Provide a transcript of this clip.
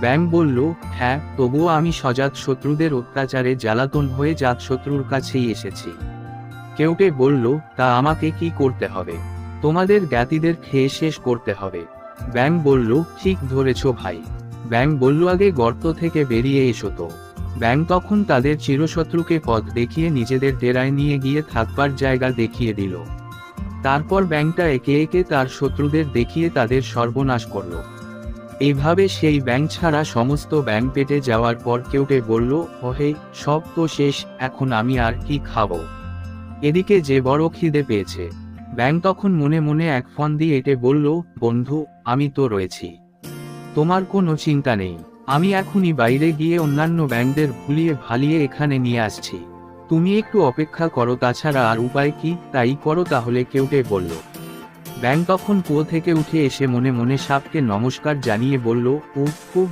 ব্যাঙ বলল, হ্যাঁ, তবুও আমি সজাত শত্রুদের অত্যাচারে জ্বালাতন হয়ে জাতশত্রুর কাছেই এসেছি। কেউটে বলল, তা আমাকে কি করতে হবে? তোমাদের জ্ঞাতিদের খেয়ে শেষ করতে হবে। ব্যাঙ বলল, ঠিক ধরেছ ভাই। ব্যাঙ বলল, আগে গর্ত থেকে বেরিয়ে এসো তো। ব্যাঙ তখন তাদের চিরশত্রুকে পথ দেখিয়ে নিজেদের ডেরায় নিয়ে গিয়ে থাকবার জায়গা দেখিয়ে দিল। তারপর ব্যাঙটা একে একে তার শত্রুদের দেখিয়ে তাদের সর্বনাশ করল। এইভাবে সেই ব্যাঙ ছাড়া সমস্ত ব্যাঙ পেটে যাওয়ার পর কেউটে বলল, ওহে, সব তো শেষ, এখন আমি আর কি খাবো? এদিকে যে বড় খিদে পেয়েছে। ব্যাঙ তখন মনে মনে এক ফন্দি এঁটে বলল, বন্ধু, আমি তো রয়েছি, তোমার কোনো চিন্তা নেই। আমি এখনই বাইরে গিয়ে অন্যান্য ব্যাঙদের ভুলিয়ে ভালিয়ে এখানে নিয়ে আসছি। তুমি একটু অপেক্ষা করো, তাছাড়া আর উপায় কি? তাই করো তাহলে, কেউটে বলল। ব্যাঙ তখন কুয়ো থেকে উঠে এসে মনে মনে সাপকে নমস্কার জানিয়ে বলল, ও খুব